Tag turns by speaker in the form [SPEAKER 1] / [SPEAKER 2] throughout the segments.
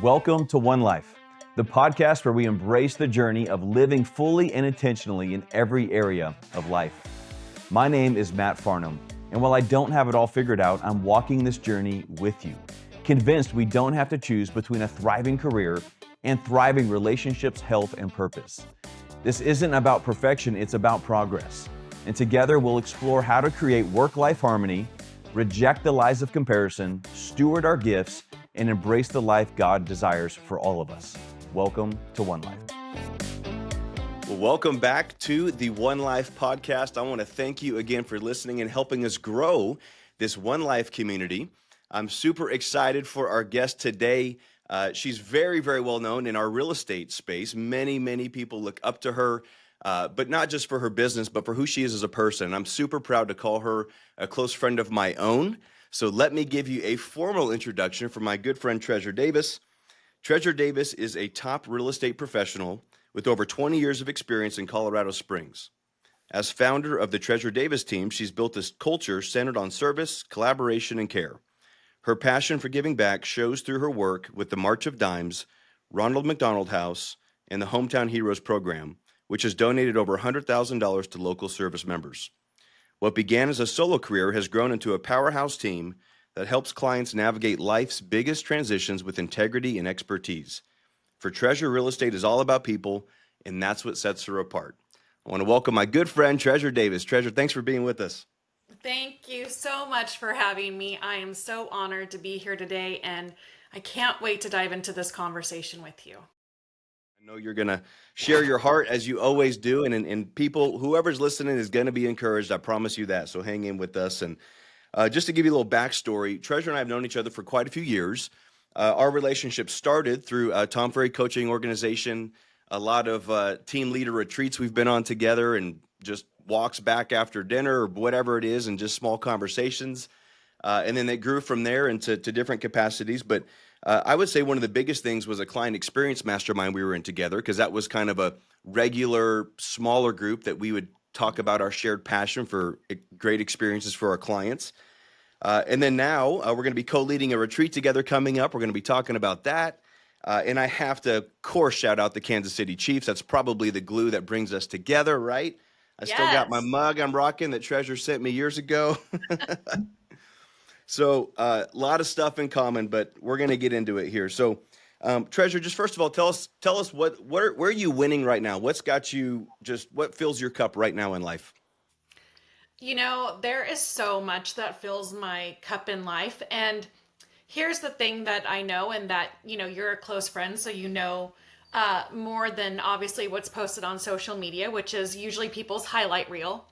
[SPEAKER 1] Welcome to One Life, the podcast where we embrace the journey of living fully and intentionally in every area of life. My name is Matt Farnham, and while I don't have it all figured out, I'm walking this journey with you, convinced we don't have to choose between a thriving career and thriving relationships, health, and purpose. This isn't about perfection, it's about progress. And together we'll explore how to create work-life harmony, reject the lies of comparison, steward our gifts, and embrace the life God desires for all of us. Welcome to One Life.
[SPEAKER 2] Well, welcome back to the One Life podcast. I want to thank you again for listening and helping us grow this One Life community. I'm super excited for our guest today. She's very, very well known in our real estate space. Many people look up to her, but not just for her business, but for who she is as a person. I'm super proud to call her a close friend of my own. So let me give you a formal introduction from my good friend, Treasure Davis. Treasure Davis is a top real estate professional with over 20 years of experience in Colorado Springs. As founder of the Treasure Davis team, she's built this culture centered on service, collaboration, and care. Her passion for giving back shows through her work with the March of Dimes, Ronald McDonald House, and the Hometown Heroes program, which has donated over $100,000 to local service members. What began as a solo career has grown into a powerhouse team that helps clients navigate life's biggest transitions with integrity and expertise. For Treasure, real estate is all about people, and that's what sets her apart. I want to welcome my good friend, Treasure Davis. Treasure, thanks for being with us.
[SPEAKER 3] Thank you so much for having me. I am so honored to be here today, and I can't wait to dive into this conversation with you.
[SPEAKER 2] I know you're going to share your heart as you always do, and people, whoever's listening is going to be encouraged. I promise you that, so hang in with us. And just to give you a little backstory, Treasure and I have known each other for quite a few years. Our relationship started through Tom Ferry Coaching Organization, a lot of team leader retreats we've been on together, and just walks back after dinner or whatever it is, and just small conversations. And then it grew from there into different capacities. But I would say one of the biggest things was a client experience mastermind we were in together, because that was kind of a regular, smaller group that we would talk about our shared passion for great experiences for our clients. And then now we're going to be co-leading a retreat together coming up. We're going to be talking about that. And I have to, of course, shout out the Kansas City Chiefs. That's probably the glue that brings us together, right? I still got my mug I'm rocking that Treasure sent me years ago. So a lot of stuff in common, but we're going to get into it here. So Treasure, just first of all, tell us where are you winning right now? What's got you, just what fills your cup right now in life?
[SPEAKER 3] You know, there is so much that fills my cup in life. And here's the thing that I know, and that, you know, you're a close friend, so you know more than obviously what's posted on social media, which is usually people's highlight reel,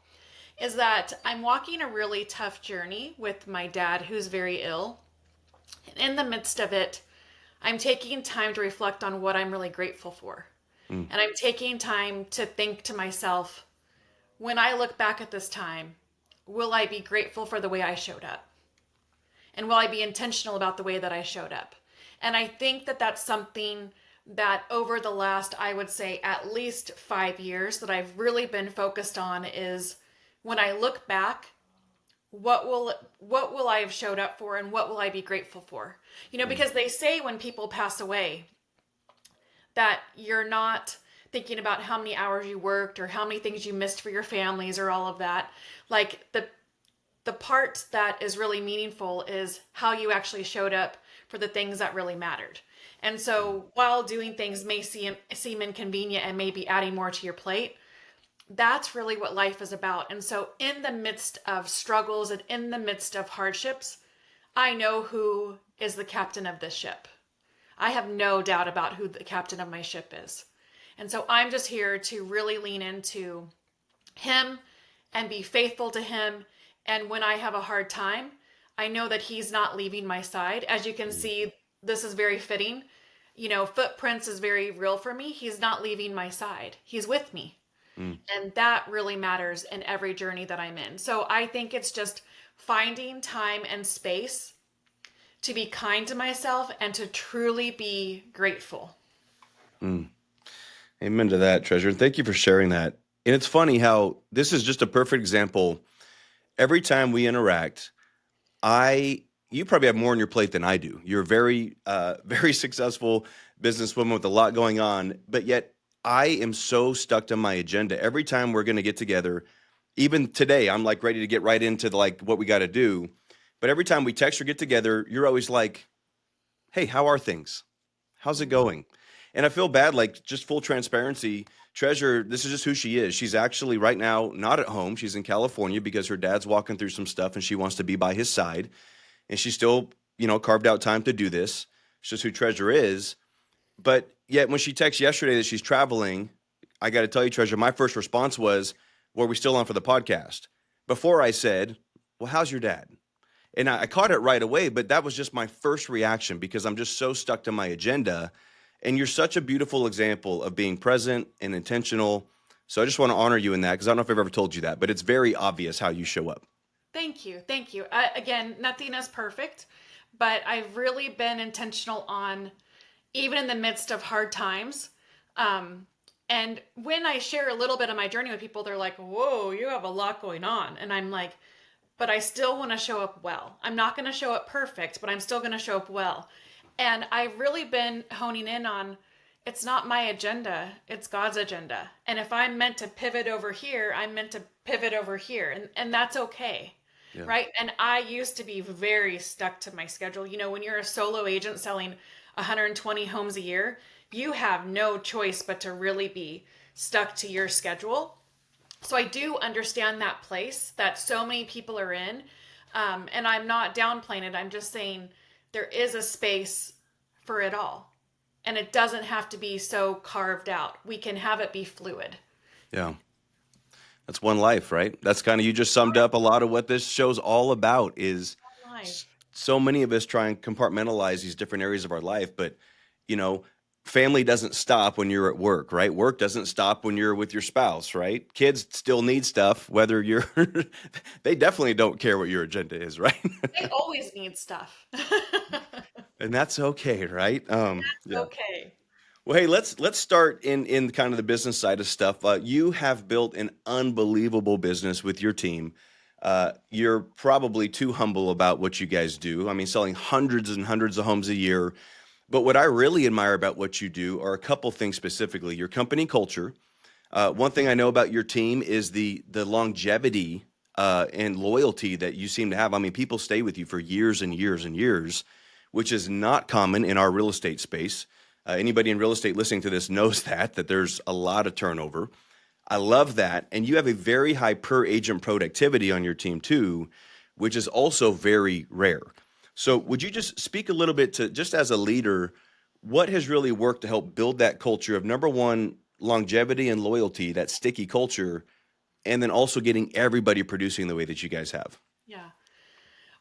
[SPEAKER 3] is that I'm walking a really tough journey with my dad, who's very ill. And in the midst of it, I'm taking time to reflect on what I'm really grateful for. And I'm taking time to think to myself, when I look back at this time, will I be grateful for the way I showed up? And will I be intentional about the way that I showed up? And I think that that's something that over the last, I would say, at least 5 years that I've really been focused on is, when I look back, what will I have showed up for, and what will I be grateful for? You know, because they say when people pass away that you're not thinking about how many hours you worked or how many things you missed for your families or all of that. Like the part that is really meaningful is how you actually showed up for the things that really mattered. And so while doing things may seem inconvenient and maybe adding more to your plate, that's really what life is about. And so in the midst of struggles and in the midst of hardships, I know who is the captain of this ship. I have no doubt about who the captain of my ship is. And so I'm just here to really lean into him and be faithful to him. And when I have a hard time, I know that he's not leaving my side. As you can see, this is very fitting. You know, footprints is very real for me. He's not leaving my side. He's with me. And that really matters in every journey that I'm in. So I think it's just finding time and space to be kind to myself and to truly be grateful.
[SPEAKER 2] Amen to that, Treasure. Thank you for sharing that. And it's funny how this is just a perfect example. Every time we interact, I you probably have more on your plate than I do. You're a very, very successful businesswoman with a lot going on, but yet I am so stuck to my agenda. Every time we're going to get together, even today, I'm like ready to get right into like what we got to do. But every time we text or get together, you're always like, "Hey, how are things? How's it going?" And I feel bad, like just full transparency. Treasure, this is just who she is. She's actually right now not at home. She's in California because her dad's walking through some stuff and she wants to be by his side. And she still, carved out time to do this. It's just who Treasure is. But yet when she texted yesterday that she's traveling, I got to tell you, Treasure, my first response was, "Were we still on for the podcast?" Before I said, "Well, how's your dad?" And I caught it right away, but that was just my first reaction because I'm just so stuck to my agenda. And you're such a beautiful example of being present and intentional. So I just want to honor you in that because I don't know if I've ever told you that, but it's very obvious how you show up.
[SPEAKER 3] Thank you. Thank you. Again, nothing is perfect, but I've really been intentional on, even in the midst of hard times. And when I share a little bit of my journey with people, they're like, "Whoa, you have a lot going on." And I'm like, but I still want to show up well. I'm not going to show up perfect, but I'm still going to show up well. And I've really been honing in on, it's not my agenda, it's God's agenda. And if I'm meant to pivot over here, I'm meant to pivot over here. And that's okay.
[SPEAKER 2] Yeah.
[SPEAKER 3] Right. And I used to be very stuck to my schedule. When you're a solo agent selling 120 homes a year, you have no choice but to really be stuck to your schedule. So I do understand that place that so many people are in. And I'm not downplaying it. I'm just saying there is a space for it all. And it doesn't have to be so carved out. We can have it be fluid.
[SPEAKER 2] Yeah. That's one life, right? That's kind of, you just summed up a lot of what this show's all about is so many of us try and compartmentalize these different areas of our life, but family doesn't stop when you're at work, right? Work doesn't stop when you're with your spouse, right? Kids still need stuff, whether you're, they definitely don't care what your agenda is, right?
[SPEAKER 3] They always need stuff.
[SPEAKER 2] And that's okay, right? Yeah.
[SPEAKER 3] Okay.
[SPEAKER 2] Well, hey, let's start in kind of the business side of stuff. You have built an unbelievable business with your team. You're probably too humble about what you guys do. I mean, selling hundreds and hundreds of homes a year. But what I really admire about what you do are a couple things specifically. Your company culture. One thing I know about your team is the longevity and loyalty that you seem to have. I mean, people stay with you for years and years and years, which is not common in our real estate space. Anybody in real estate listening to this knows that there's a lot of turnover. I love that. And you have a very high per agent productivity on your team too, which is also very rare. So would you just speak a little bit to, just as a leader, what has really worked to help build that culture of, number one, longevity and loyalty, that sticky culture, and then also getting everybody producing the way that you guys have?
[SPEAKER 3] Yeah.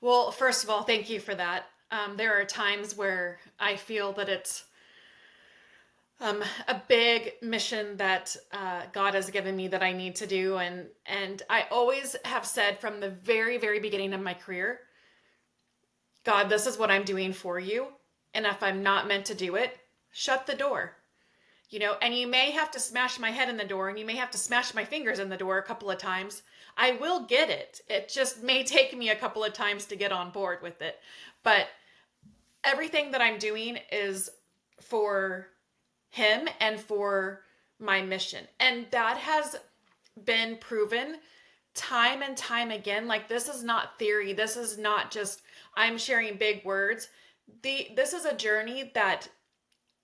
[SPEAKER 3] Well, first of all, thank you for that. There are times where I feel that it's a big mission that God has given me that I need to do. And I always have said from the very, very beginning of my career, God, this is what I'm doing for you. And if I'm not meant to do it, shut the door. And you may have to smash my head in the door and you may have to smash my fingers in the door a couple of times. I will get it. It just may take me a couple of times to get on board with it. But everything that I'm doing is for him and for my mission. And that has been proven time and time again. Like, this is not theory. This is not just, I'm sharing big words. This is a journey that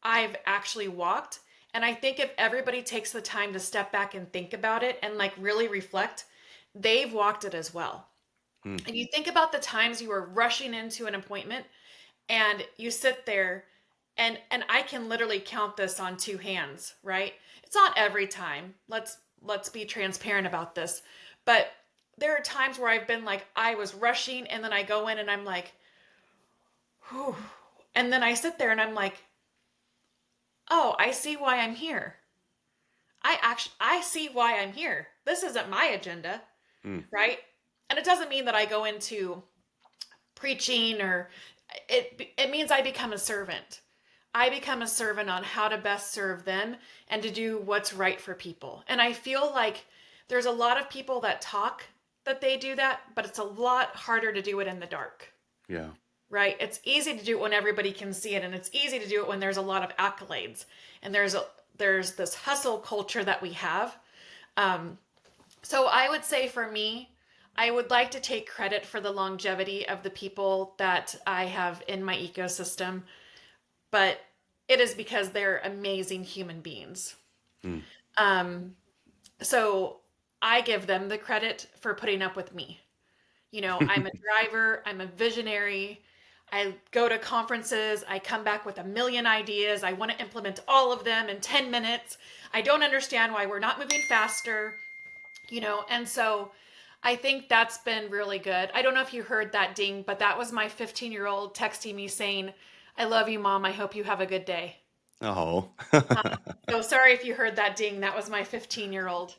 [SPEAKER 3] I've actually walked. And I think if everybody takes the time to step back and think about it and like really reflect, they've walked it as well. And you think about the times you were rushing into an appointment and you sit there and I can literally count this on two hands, right? It's not every time. Let's be transparent about this. But there are times where I've been like, I was rushing and then I go in and I'm like, whew. And then I sit there and I'm like, oh, I see why I'm here. I see why I'm here. This isn't my agenda, right? And it doesn't mean that I go into preaching or it means I become a servant. I become a servant on how to best serve them and to do what's right for people. And I feel like there's a lot of people that talk that they do that, but it's a lot harder to do it in the dark.
[SPEAKER 2] Yeah.
[SPEAKER 3] right? It's easy to do it when everybody can see it, and it's easy to do it when there's a lot of accolades, and there's this hustle culture that we have. So I would say for me, I would like to take credit for the longevity of the people that I have in my ecosystem, but it is because they're amazing human beings.
[SPEAKER 2] Mm.
[SPEAKER 3] So I give them the credit for putting up with me. I'm a driver, I'm a visionary. I go to conferences, I come back with a million ideas. I want to implement all of them in 10 minutes. I don't understand why we're not moving faster, and so I think that's been really good. I don't know if you heard that ding, but that was my 15-year-old texting me saying, "I love you, Mom. I hope you have a good day."
[SPEAKER 2] Oh.
[SPEAKER 3] So sorry if you heard that ding. That was my 15-year-old.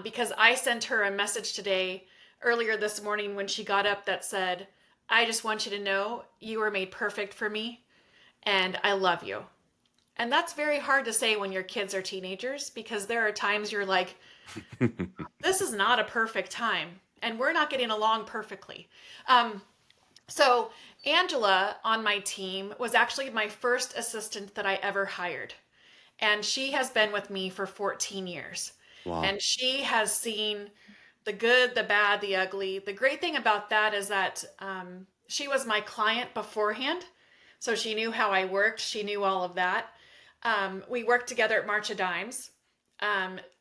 [SPEAKER 3] Because I sent her a message today, earlier this morning when she got up, that said, "I just want you to know you were made perfect for me and I love you." And that's very hard to say when your kids are teenagers, because there are times you're like, this is not a perfect time and we're not getting along perfectly. So Angela on my team was actually my first assistant that I ever hired. And she has been with me for 14 years.
[SPEAKER 2] Wow.
[SPEAKER 3] And she has seen the good, the bad, the ugly. The great thing about that is that she was my client beforehand. So she knew how I worked. She knew all of that. We worked together at March of Dimes.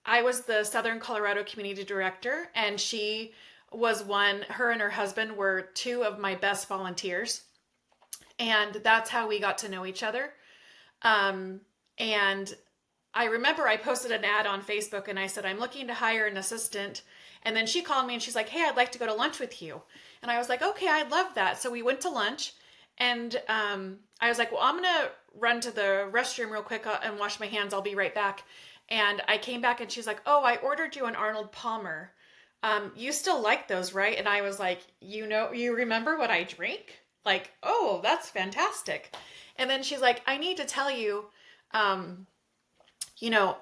[SPEAKER 3] I was the Southern Colorado Community Director, and she was her and her husband were two of my best volunteers. And that's how we got to know each other. And I remember I posted an ad on Facebook and I said, "I'm looking to hire an assistant." And then she called me and she's like, "Hey, I'd like to go to lunch with you." And I was like, "Okay, I'd love that." So we went to lunch, and I was like, "Well, I'm going to run to the restroom real quick and wash my hands. I'll be right back." And I came back and she's like, "Oh, I ordered you an Arnold Palmer. You still like those, right?" And I was like, "You remember what I drink? Like, oh, that's fantastic." And then she's like, "I need to tell you, you know,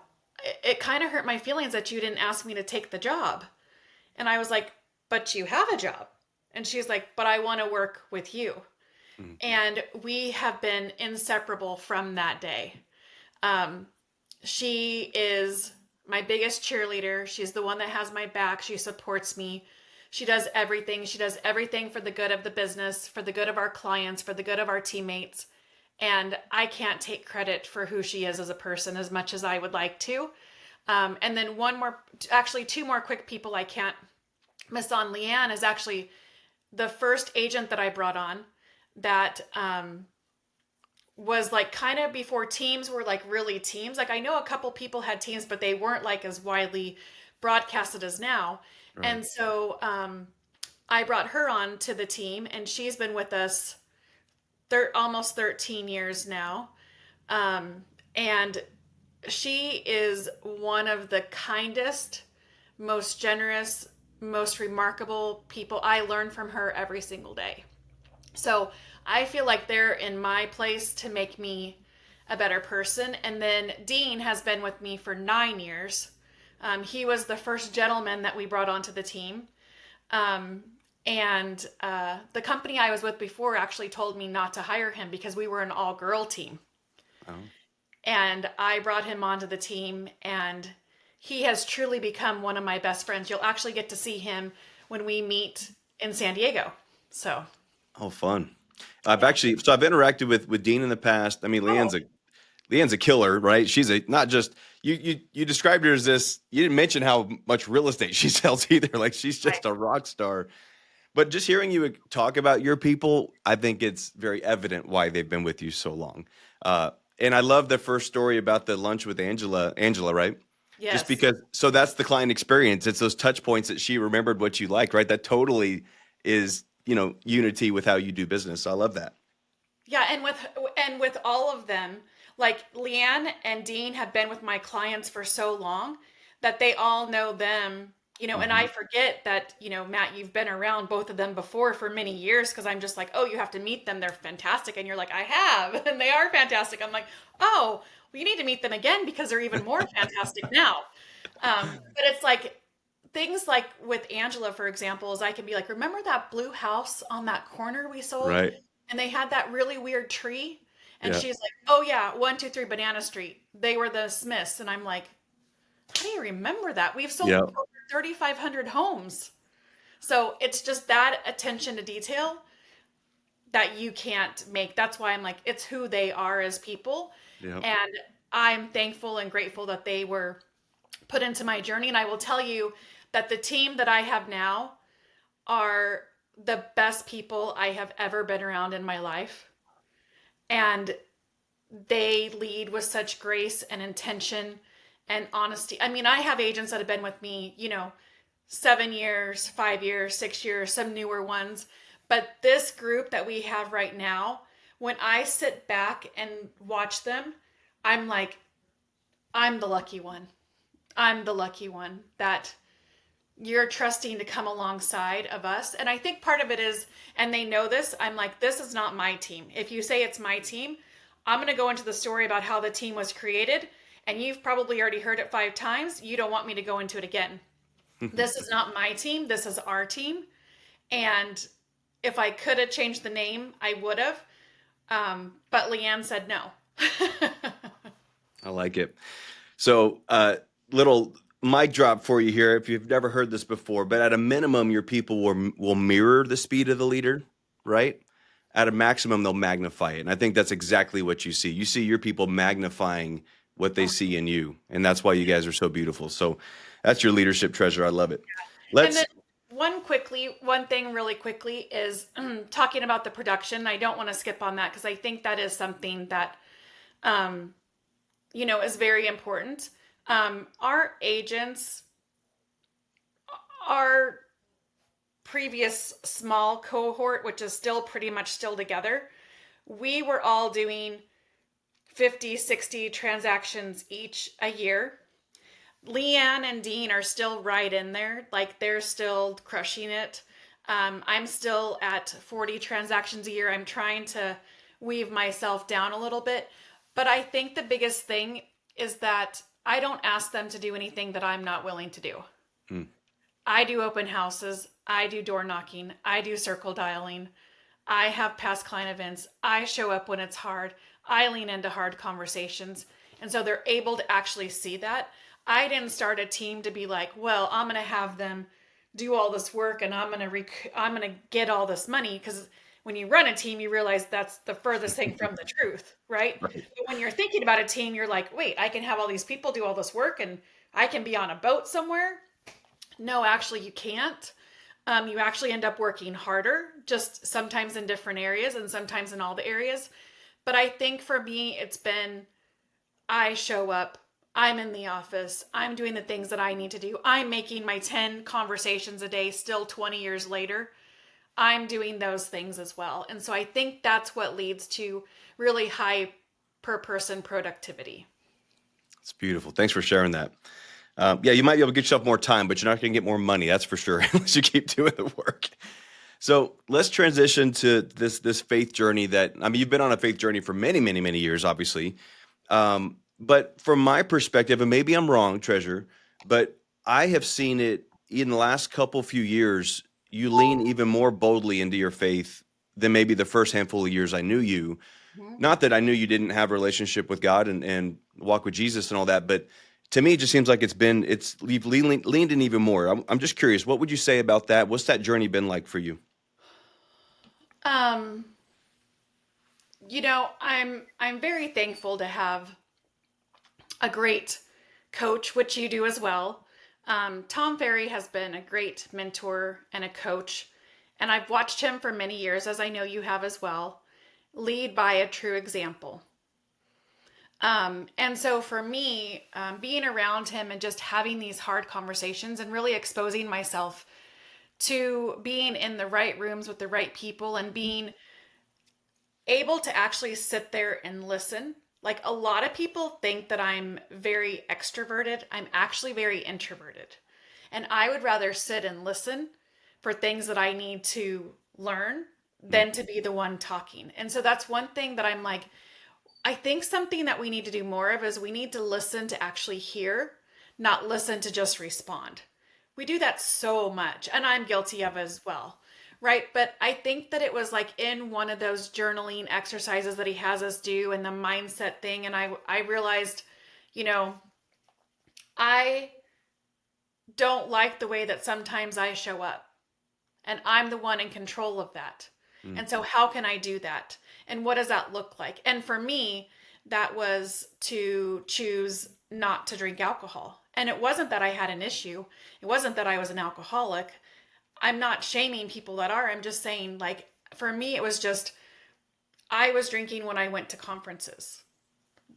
[SPEAKER 3] it kind of hurt my feelings that you didn't ask me to take the job." And I was like, "But you have a job." And she's like, "But I want to work with you."
[SPEAKER 2] Mm.
[SPEAKER 3] And we have been inseparable from that day. She is my biggest cheerleader. She's the one that has my back. She supports me. She does everything. She does everything for the good of the business, for the good of our clients, for the good of our teammates. And I can't take credit for who she is as a person as much as I would like to. And then two more quick people I can't miss on. Leanne is actually the first agent that I brought on that was like kind of before teams were like really teams. Like I know a couple people had teams, but they weren't like as widely broadcasted as now.
[SPEAKER 2] Right.
[SPEAKER 3] And so I brought her on to the team, and she's been with us almost 13 years now. And she is one of the kindest, most generous, most remarkable people. I learn from her every single day. So I feel like they're in my place to make me a better person. And then Dean has been with me for 9 years. He was the first gentleman that we brought onto the team. And the company I was with before actually told me not to hire him because we were an all-girl team.
[SPEAKER 2] Oh.
[SPEAKER 3] And I brought him onto the team, and he has truly become one of my best friends. You'll actually get to see him when we meet in San Diego. So.
[SPEAKER 2] Oh, fun. I've interacted with Dean in the past. I mean, Leanne's a killer, right? She's not just you described her as this. You didn't mention how much real estate she sells either. Like she's just a rock star. But just hearing you talk about your people, I think it's very evident why they've been with you so long. And I love the first story about the lunch with Angela, right?
[SPEAKER 3] Yes.
[SPEAKER 2] Just because, so that's the client experience. It's those touch points that she remembered what you like, right? That totally is, unity with how you do business. So I love that.
[SPEAKER 3] Yeah, and with all of them, like Leanne and Dean have been with my clients for so long that they all know them, and I forget that, Matt, you've been around both of them before for many years, because I'm just like, "Oh, you have to meet them. They're fantastic." And you're like, "I have," and they are fantastic. I'm like, "Oh, well, you need to meet them again because they're even more fantastic now." But it's like, things like with Angela, for example, is I can be like, "Remember that blue house on that corner we sold?"
[SPEAKER 2] Right.
[SPEAKER 3] and they had that really weird tree. And
[SPEAKER 2] Yeah.
[SPEAKER 3] she's like, "Oh yeah, 123 Banana Street. They were the Smiths." And I'm like, "How do you remember that? We've sold
[SPEAKER 2] Yeah.
[SPEAKER 3] over 3,500 homes." So it's just that attention to detail that you can't make. That's why I'm like, it's who they are as people.
[SPEAKER 2] Yeah.
[SPEAKER 3] And I'm thankful and grateful that they were put into my journey. And I will tell you that the team that I have now are the best people I have ever been around in my life. And they lead with such grace and intention and honesty. I mean, I have agents that have been with me, 7 years, 5 years, 6 years, some newer ones. But this group that we have right now, when I sit back and watch them, I'm like, I'm the lucky one. I'm the lucky one that you're trusting to come alongside of us. And I think part of it is, and they know this, I'm like, this is not my team. If you say it's my team, I'm going to go into the story about how the team was created. And you've probably already heard it 5 times. You don't want me to go into it again. This is not my team. This is our team. And if I could have changed the name, I would have. But Leanne said no.
[SPEAKER 2] I like it. So, little mic drop for you here. If you've never heard this before, but at a minimum, your people will mirror the speed of the leader, right? At a maximum, they'll magnify it. And I think that's exactly what you see. You see your people magnifying what they see in you. And that's why you guys are so beautiful. So that's your leadership treasure. I love it.
[SPEAKER 3] And
[SPEAKER 2] Let's,
[SPEAKER 3] then one thing really quickly is talking about the production. I don't want to skip on that because I think that is something that, is very important. Our agents, our previous small cohort, which is still pretty much still together, we were all doing 50, 60 transactions each a year. Leanne and Dean are still right in there. Like they're still crushing it. I'm still at 40 transactions a year. I'm trying to weave myself down a little bit. But I think the biggest thing is that I don't ask them to do anything that I'm not willing to do. I do open houses. I do door knocking. I do circle dialing. I have past client events. I show up when it's hard. I lean into hard conversations. And so they're able to actually see that. I didn't start a team to be like, well, I'm going to have them do all this work and I'm going to get all this money, because when you run a team, you realize that's the furthest thing from the truth, right? But when you're thinking about a team, you're like, wait, I can have all these people do all this work and I can be on a boat somewhere. No, actually, you can't. You actually end up working harder, just sometimes in different areas and sometimes in all the areas. But I think for me, it's been, I show up, I'm in the office, I'm doing the things that I need to do. I'm making my 10 conversations a day, still 20 years later. I'm doing those things as well. And so I think that's what leads to really high per person productivity.
[SPEAKER 2] it's beautiful. Thanks for sharing that. Yeah, you might be able to get yourself more time, but you're not going to get more money. That's for sure, unless you keep doing the work. So let's transition to this faith journey that, I mean, you've been on a faith journey for many, many, many years, obviously. But from my perspective, and maybe I'm wrong, Treasure, but I have seen it in the last few years, you lean even more boldly into your faith than maybe the first handful of years I knew you. Not that I knew you didn't have a relationship with God and walk with Jesus and all that, but to me, it just seems like you've leaned in even more. I'm just curious, what would you say about that? What's that journey been like for you?
[SPEAKER 3] I'm very thankful to have a great coach, which you do as well. Tom Ferry has been a great mentor and a coach, and I've watched him for many years, as I know you have as well, lead by a true example. And so for me, being around him and just having these hard conversations and really exposing myself to being in the right rooms with the right people and being able to actually sit there and listen. Like a lot of people think that I'm very extroverted. I'm actually very introverted. And I would rather sit and listen for things that I need to learn than to be the one talking. And so that's one thing that I'm like, I think something that we need to do more of is we need to listen to actually hear, not listen to just respond. We do that so much, and I'm guilty of it as well, Right. But I think that it was like in one of those journaling exercises that he has us do and the mindset thing. And I realized, you know, I don't like the way that sometimes I show up, and I'm the one in control of that.
[SPEAKER 2] Mm.
[SPEAKER 3] And so how can I do that? And what does that look like? And for me, that was to choose not to drink alcohol. And it wasn't that I had an issue. It wasn't that I was an alcoholic. I'm not shaming people that are. I'm just saying, like, for me, it was just I was drinking when I went to conferences.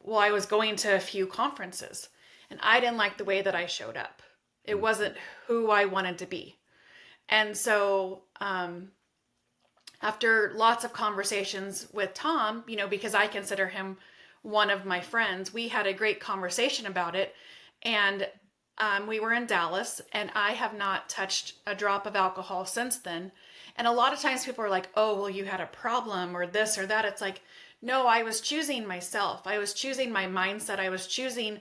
[SPEAKER 3] Well, I was going to a few conferences, and I didn't like the way that I showed up. It wasn't who I wanted to be. And so, after lots of conversations with Tom, because I consider him one of my friends, we had a great conversation about it. And we were in Dallas, and I have not touched a drop of alcohol since then. And a lot of times people are like, oh, well, you had a problem or this or that. It's like, no, I was choosing myself. I was choosing my mindset. I was choosing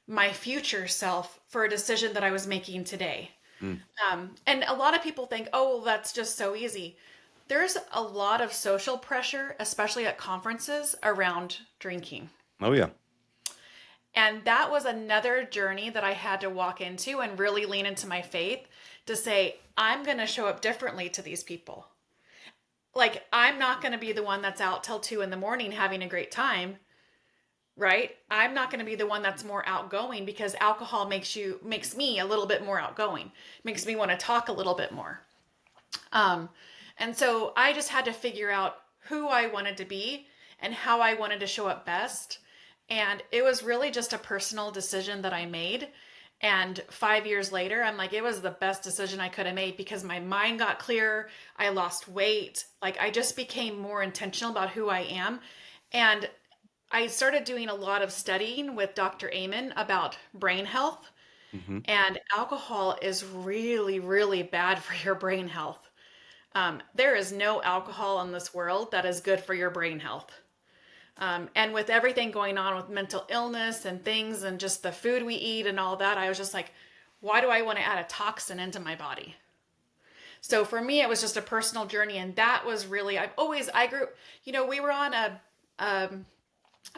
[SPEAKER 3] my future self for a decision that I was making today.
[SPEAKER 2] Mm.
[SPEAKER 3] And a lot of people think, oh, well, that's just so easy. There's a lot of social pressure, especially at conferences, around drinking.
[SPEAKER 2] Oh, yeah.
[SPEAKER 3] And that was another journey that I had to walk into and really lean into my faith to say, I'm going to show up differently to these people. Like, I'm not going to be the one that's out till 2 a.m. having a great time, right? I'm not going to be the one that's more outgoing, because alcohol makes me a little bit more outgoing, makes me want to talk a little bit more. And so I just had to figure out who I wanted to be and how I wanted to show up best. And it was really just a personal decision that I made. And 5 years later, I'm like, it was the best decision I could have made, because my mind got clearer. I lost weight. Like, I just became more intentional about who I am. And I started doing a lot of studying with Dr. Amen about brain health.
[SPEAKER 2] Mm-hmm.
[SPEAKER 3] And alcohol is really, really bad for your brain health. There is no alcohol in this world that is good for your brain health. And with everything going on with mental illness and things and just the food we eat and all that, I was just like, why do I want to add a toxin into my body? So for me, it was just a personal journey. And that was really, I grew, we were on a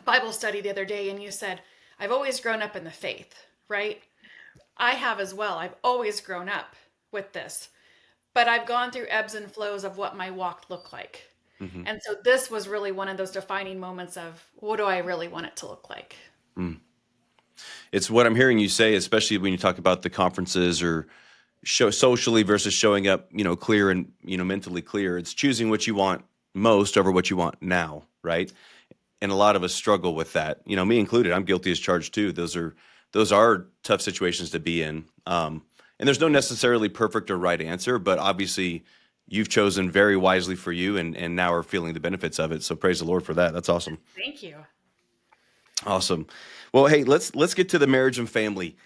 [SPEAKER 3] Bible study the other day, and you said, I've always grown up in the faith, right? I have as well. I've always grown up with this. But I've gone through ebbs and flows of what my walk looked like.
[SPEAKER 2] Mm-hmm.
[SPEAKER 3] And so this was really one of those defining moments of, what do I really want it to look like?
[SPEAKER 2] Mm. It's what I'm hearing you say, especially when you talk about the conferences or socially versus showing up, clear and, mentally clear. It's choosing what you want most over what you want now, right? And a lot of us struggle with that, me included. I'm guilty as charged too. Those are tough situations to be in. And there's no necessarily perfect or right answer, but obviously you've chosen very wisely for you, and now are feeling the benefits of it. So praise the Lord for that. That's awesome.
[SPEAKER 3] Thank you.
[SPEAKER 2] Awesome. Well, hey, let's get to the marriage and family.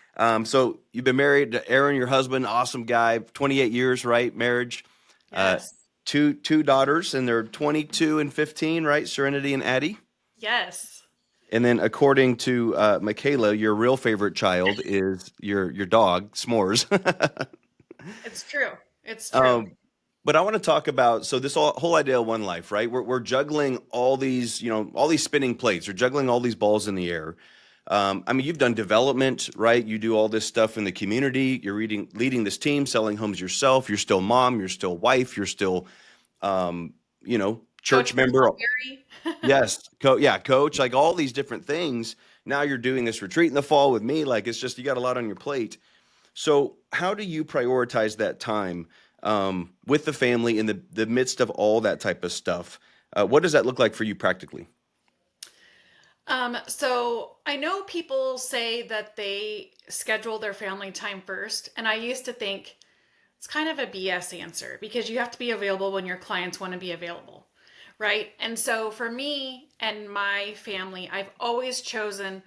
[SPEAKER 2] So you've been married to Aaron, your husband, awesome guy, 28 years, right? Marriage.
[SPEAKER 3] Yes.
[SPEAKER 2] Two daughters, and they're 22 and 15, right? Serenity and Addie.
[SPEAKER 3] Yes.
[SPEAKER 2] And then, according to Michaela, your real favorite child is your dog, S'mores.
[SPEAKER 3] It's true. It's true.
[SPEAKER 2] But I want to talk about, so this whole idea of one life, right? We're juggling all these, all these spinning plates. You're juggling all these balls in the air. You've done development, right? You do all this stuff in the community. You're leading this team, selling homes yourself. You're still mom. You're still wife. You're still, church
[SPEAKER 3] Coach
[SPEAKER 2] member.
[SPEAKER 3] Yes.
[SPEAKER 2] Yes. Coach, like all these different things. Now you're doing this retreat in the fall with me. Like, it's just, you got a lot on your plate. So how do you prioritize that time with the family in the midst of all that type of stuff? What does that look like for you practically?
[SPEAKER 3] So I know people say that they schedule their family time first, and I used to think it's kind of a BS answer, because you have to be available when your clients want to be available, right? And so for me and my family, I've always chosen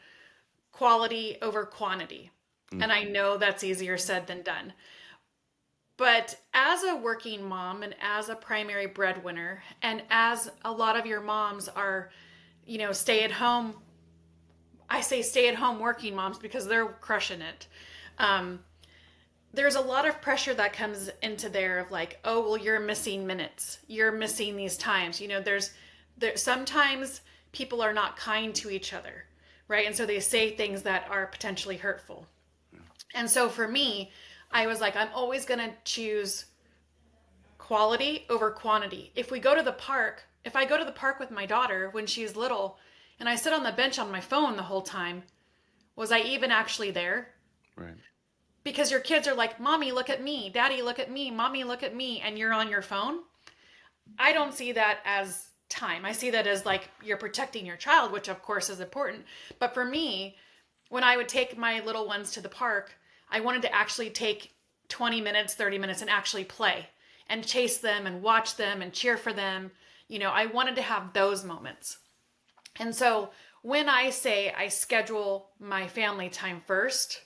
[SPEAKER 3] quality over quantity.
[SPEAKER 2] Mm.
[SPEAKER 3] And I know that's easier said than done. But as a working mom and as a primary breadwinner, and as a lot of your moms are, stay at home, I say stay at home working moms because they're crushing it. there's a lot of pressure that comes into there of like, oh, well, you're missing minutes. You're missing these times. Sometimes people are not kind to each other, right? And so they say things that are potentially hurtful. And so for me, I was like, I'm always going to choose quality over quantity. If I go to the park with my daughter when she's little and I sit on the bench on my phone the whole time, was I even actually there?
[SPEAKER 2] Right.
[SPEAKER 3] Because your kids are like, Mommy, look at me. Daddy, look at me. Mommy, look at me. And you're on your phone. I don't see that as time. I see that as like you're protecting your child, which of course is important. But for me, when I would take my little ones to the park, I wanted to actually take 20 minutes, 30 minutes and actually play and chase them and watch them and cheer for them. I wanted to have those moments. And so when I say I schedule my family time first,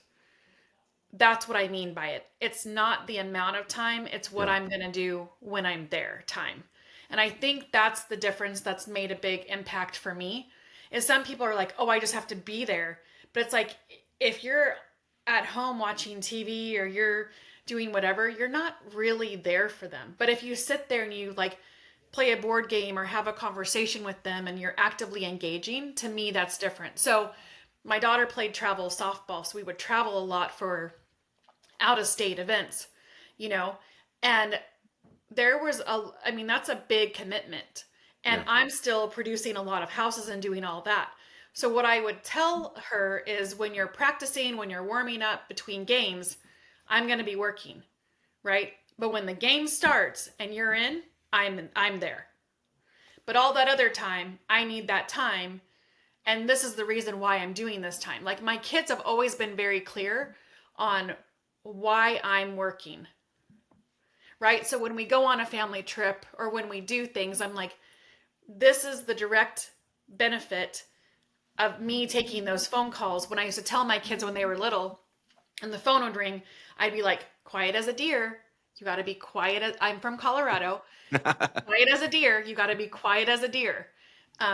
[SPEAKER 3] that's what I mean by it. It's not the amount of time, it's what I'm going to do when I'm there time. And I think that's the difference that's made a big impact for me. Is some people are like, "Oh, I just have to be there." But it's like if you're at home watching TV or you're doing whatever, you're not really there for them. But if you sit there and you like play a board game or have a conversation with them and you're actively engaging, to me that's different. So my daughter played travel softball, so we would travel a lot for out of state events, and that's a big commitment. And I'm still producing a lot of houses and doing all that. So what I would tell her is when you're practicing, when you're warming up between games, I'm going to be working, right? But when the game starts and you're in, I'm there. But all that other time, I need that time. And this is the reason why I'm doing this time. Like my kids have always been very clear on why I'm working, right? So when we go on a family trip or when we do things, I'm like, this is the direct benefit of me taking those phone calls. When I used to tell my kids when they were little and the phone would ring, I'd be like, quiet as a deer. You got to be quiet. I'm from Colorado. Quiet as a deer. You got to be quiet as a deer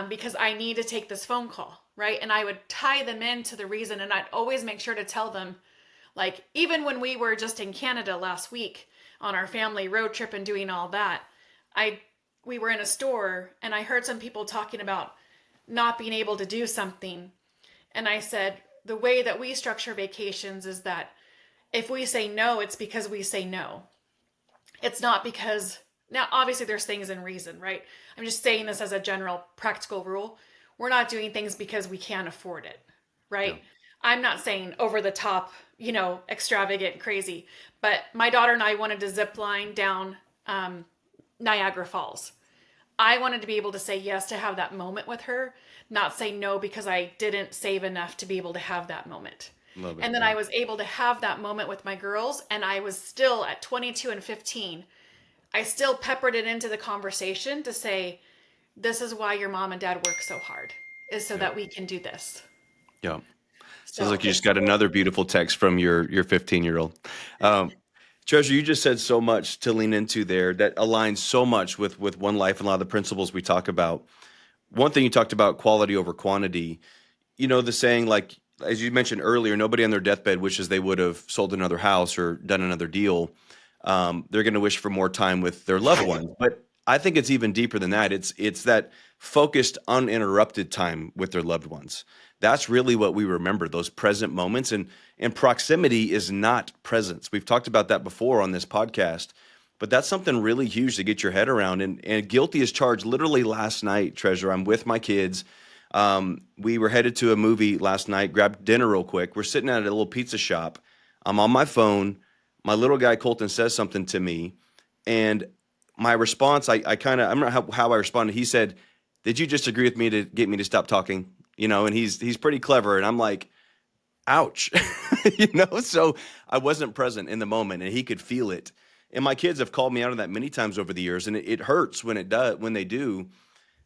[SPEAKER 3] because I need to take this phone call, right? And I would tie them into the reason. And I'd always make sure to tell them, like, even when we were just in Canada last week on our family road trip and doing all that, we were in a store and I heard some people talking about not being able to do something. And I said, the way that we structure vacations is that if we say no, it's because we say no. It's not because, now obviously there's things in reason, right? I'm just saying this as a general practical rule. We're not doing things because we can't afford it, right? Yeah. I'm not saying over the top, extravagant, crazy, but my daughter and I wanted to zip line down Niagara Falls. I wanted to be able to say yes to have that moment with her, not say no because I didn't save enough to be able to have that moment. Love it. And then I was able to have that moment with my girls, and I was still at 22 and 15. I still peppered it into the conversation to say, this is why your mom and dad work so hard, is so that we can do this.
[SPEAKER 2] Yeah. Sounds like you just got another beautiful text from your 15-year-old. Treasure, you just said so much to lean into there that aligns so much with One Life and a lot of the principles we talk about. One thing you talked about, quality over quantity. The saying, like, as you mentioned earlier, nobody on their deathbed wishes they would have sold another house or done another deal. They're going to wish for more time with their loved ones. But I think it's even deeper than that. It's that focused, uninterrupted time with their loved ones. That's really what we remember, those present moments. And proximity is not presence. We've talked about that before on this podcast, but that's something really huge to get your head around. And guilty as charged. Literally last night, Treasure, I'm with my kids. We were headed to a movie last night, grabbed dinner real quick. We're sitting at a little pizza shop. I'm on my phone. My little guy, Colton, says something to me. And my response, I don't know how I responded. He said, "Did you just agree with me to get me to stop talking?" And he's pretty clever. And I'm like, ouch, so I wasn't present in the moment and he could feel it. And my kids have called me out on that many times over the years. And it hurts when they do.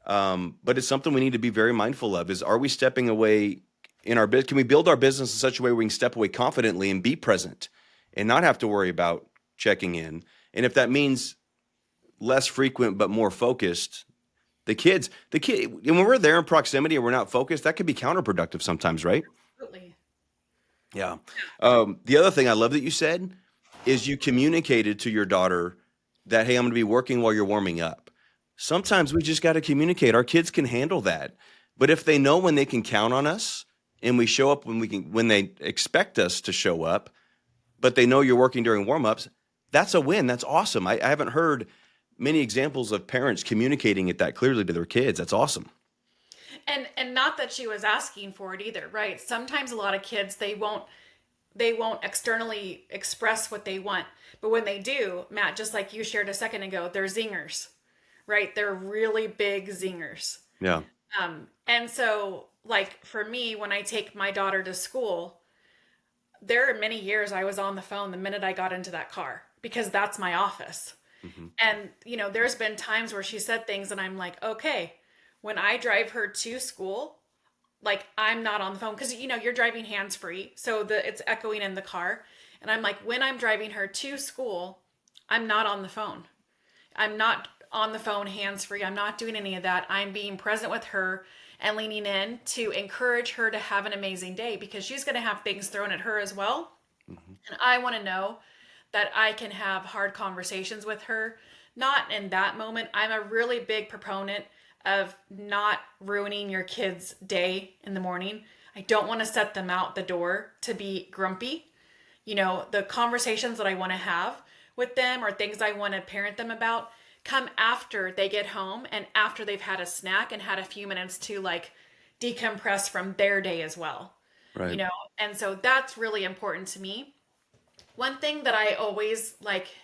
[SPEAKER 2] But it's something we need to be very mindful of is, are we stepping away in our business? Can we build our business in such a way where we can step away confidently and be present and not have to worry about checking in? And if that means less frequent, but more focused, the kid, when we're there in proximity and we're not focused, that could be counterproductive sometimes, right?
[SPEAKER 3] Absolutely.
[SPEAKER 2] Yeah. The other thing I love that you said is you communicated to your daughter that, hey, I'm going to be working while you're warming up. Sometimes we just got to communicate. Our kids can handle that. But if they know when they can count on us and we show up when they expect us to show up, but they know you're working during warm-ups, that's a win. That's awesome. I haven't heard many examples of parents communicating it that clearly to their kids. That's awesome.
[SPEAKER 3] And not that she was asking for it either, right? Sometimes a lot of kids, they won't externally express what they want. But when they do, Matt, just like you shared a second ago, they're zingers, right? They're really big zingers.
[SPEAKER 2] Yeah.
[SPEAKER 3] And so, like for me, when I take my daughter to school, there are many years I was on the phone the minute I got into that car because that's my office.
[SPEAKER 2] Mm-hmm.
[SPEAKER 3] And, there's been times where she said things and I'm like, okay, when I drive her to school, like I'm not on the phone because, you're driving hands free. So it's echoing in the car. And I'm like, when I'm driving her to school, I'm not on the phone. I'm not on the phone hands free. I'm not doing any of that. I'm being present with her and leaning in to encourage her to have an amazing day because she's going to have things thrown at her as well. Mm-hmm. And I want to know that I can have hard conversations with her, not in that moment. I'm a really big proponent of not ruining your kid's day in the morning. I don't want to set them out the door to be grumpy. The conversations that I want to have with them or things I want to parent them about come after they get home and after they've had a snack and had a few minutes to like decompress from their day as well.
[SPEAKER 2] Right.
[SPEAKER 3] And so that's really important to me. One thing that I always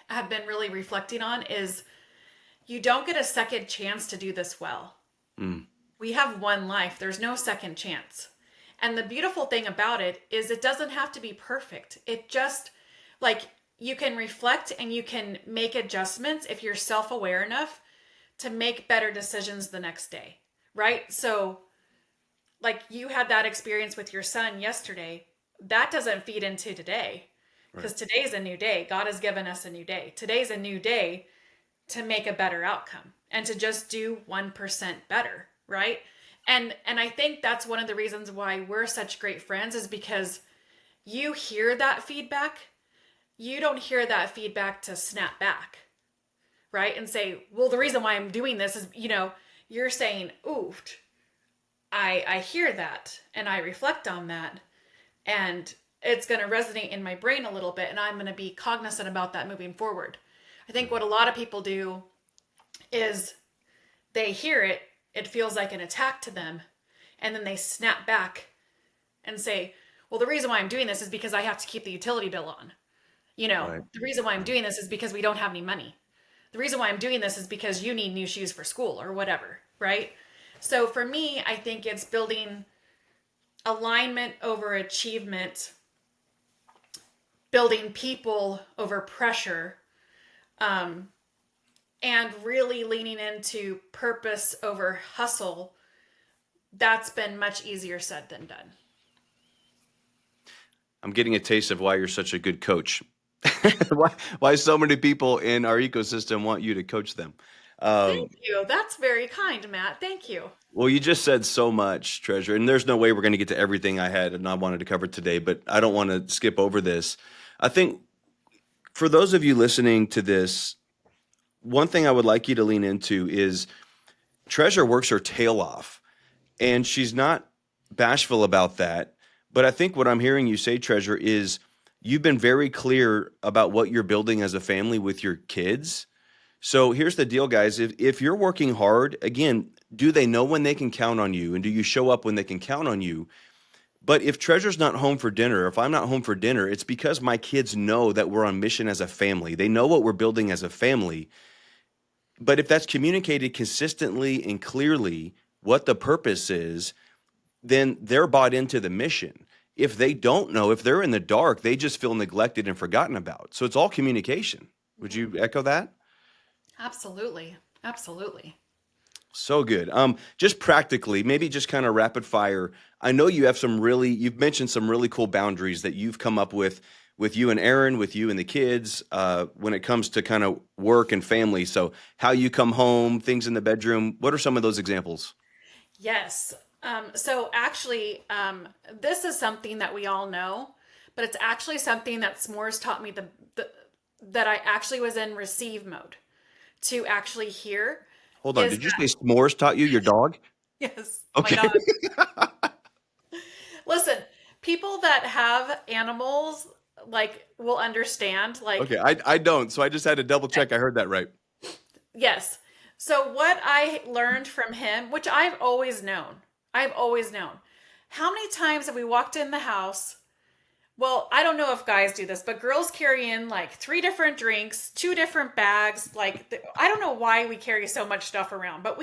[SPEAKER 3] have been really reflecting on is you don't get a second chance to do this well. We have one life. There's no second chance. And the beautiful thing about it is it doesn't have to be perfect. It just you can reflect and you can make adjustments if you're self-aware enough to make better decisions the next day, right? So you had that experience with your son yesterday. That doesn't feed into today because today's a new day. God has given us a new day. Today's a new day to make a better outcome and to just do 1% better, right? And I think that's one of the reasons why we're such great friends is because you hear that feedback. You don't hear that feedback to snap back, right? And say, well, the reason why I'm doing this is, you're saying, ooh, I hear that and I reflect on that and it's going to resonate in my brain a little bit and I'm going to be cognizant about that moving forward. I think what a lot of people do is they hear it, it feels like an attack to them, and then they snap back and say, well, the reason why I'm doing this is because I have to keep the utility bill on. The reason why I'm doing this is because we don't have any money. The reason why I'm doing this is because you need new shoes for school or whatever, right? So for me, I think it's building alignment over achievement, building people over pressure, and really leaning into purpose over hustle. That's been much easier said than done.
[SPEAKER 2] I'm getting a taste of why you're such a good coach. why so many people in our ecosystem want you to coach them.
[SPEAKER 3] Thank you. That's very kind, Matt. Thank you.
[SPEAKER 2] Well, you just said so much, Treasure, and there's no way we're going to get to everything I had and I wanted to cover today, but I don't want to skip over this. I think for those of you listening to this, one thing I would like you to lean into is Treasure works her tail off, and she's not bashful about that. But I think what I'm hearing you say, Treasure, is you've been very clear about what you're building as a family with your kids. So here's the deal, guys. If you're working hard, again, do they know when they can count on you? And do you show up when they can count on you? But if Treasure's not home for dinner, if I'm not home for dinner, it's because my kids know that we're on mission as a family. They know what we're building as a family. But if that's communicated consistently and clearly what the purpose is, then they're bought into the mission. If they don't know, if they're in the dark, they just feel neglected and forgotten about. So it's all communication. Would you echo that?
[SPEAKER 3] Absolutely. Absolutely.
[SPEAKER 2] So good. Just practically, maybe just kind of rapid fire. I know you have you've mentioned some really cool boundaries that you've come up with you and Aaron, with you and the kids, when it comes to kind of work and family. So how you come home, things in the bedroom. What are some of those examples?
[SPEAKER 3] Yes. So actually, this is something that we all know, but it's actually something that S'mores taught me that I actually was in receive mode to actually hear
[SPEAKER 2] Hold on.
[SPEAKER 3] is
[SPEAKER 2] Did you
[SPEAKER 3] that,
[SPEAKER 2] say S'mores taught you your dog?
[SPEAKER 3] yes, my
[SPEAKER 2] Okay.
[SPEAKER 3] dog. Listen, people that have animals like will understand. Like,
[SPEAKER 2] Okay. I don't. So I just had to double check. I heard that right.
[SPEAKER 3] yes. So what I learned from him, which I've always known. How many times have we walked in the house? Well, I don't know if guys do this, but girls carry in like 3 different drinks, 2 different bags. Like, I don't know why we carry so much stuff around, but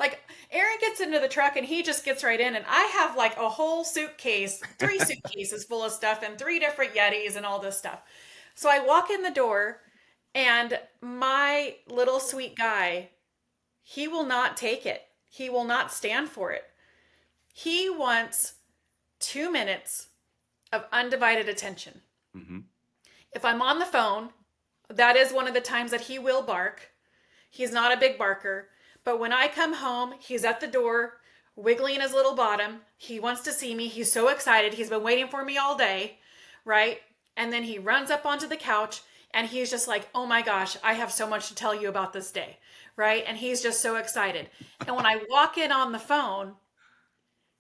[SPEAKER 3] like Aaron gets into the truck and he just gets right in. And I have like a whole suitcase, 3 suitcases full of stuff and 3 different Yetis and all this stuff. So I walk in the door and my little sweet guy, he will not take it. He will not stand for it. He wants 2 minutes of undivided attention.
[SPEAKER 2] Mm-hmm.
[SPEAKER 3] If I'm on the phone, that is one of the times that he will bark. He's not a big barker, but when I come home, he's at the door, wiggling his little bottom. He wants to see me. He's so excited. He's been waiting for me all day, right? And then he runs up onto the couch and he's just like, oh my gosh, I have so much to tell you about this day, right? And he's just so excited. And when I walk in on the phone,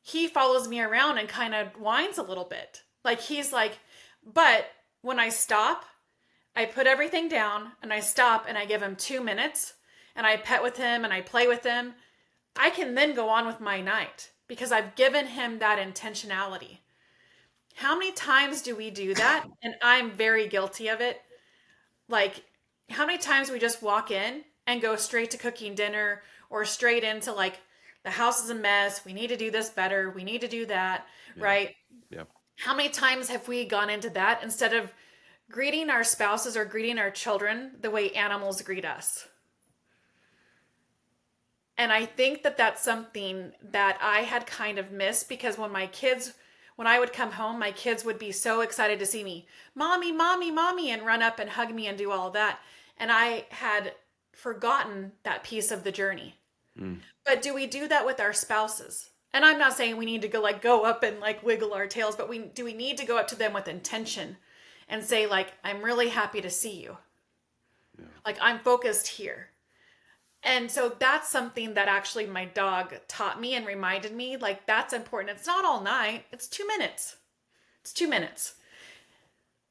[SPEAKER 3] he follows me around and kind of whines a little bit. Like he's like, but when I stop, I put everything down and I stop and I give him 2 minutes and I pet with him and I play with him. I can then go on with my night because I've given him that intentionality. How many times do we do that? And I'm very guilty of it. Like, how many times we just walk in and go straight to cooking dinner or straight into like, the house is a mess. We need to do this better. We need to do that, right?
[SPEAKER 2] Yeah.
[SPEAKER 3] How many times have we gone into that instead of greeting our spouses or greeting our children the way animals greet us? And I think that that's something that I had kind of missed because when I would come home, my kids would be so excited to see me, mommy, mommy, mommy, and run up and hug me and do all of that. And I had forgotten that piece of the journey. But do we do that with our spouses? And I'm not saying we need to go up and like wiggle our tails, but do we need to go up to them with intention and say like, I'm really happy to see you. Yeah. Like I'm focused here. And so that's something that actually my dog taught me and reminded me like that's important. It's not all night. It's 2 minutes. It's 2 minutes.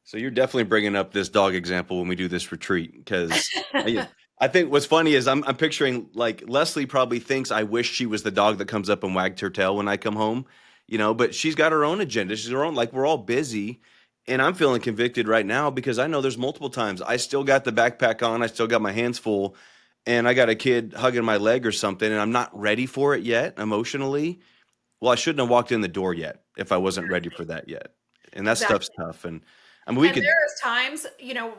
[SPEAKER 2] So you're definitely bringing up this dog example when we do this retreat because I think what's funny is I'm picturing like Leslie probably thinks I wish she was the dog that comes up and wagged her tail when I come home, but she's got her own agenda. She's her own, like we're all busy. And I'm feeling convicted right now because I know there's multiple times I still got the backpack on. I still got my hands full and I got a kid hugging my leg or something and I'm not ready for it yet emotionally. Well, I shouldn't have walked in the door yet if I wasn't ready for that yet. And that stuff's tough. And I mean,
[SPEAKER 3] there's times,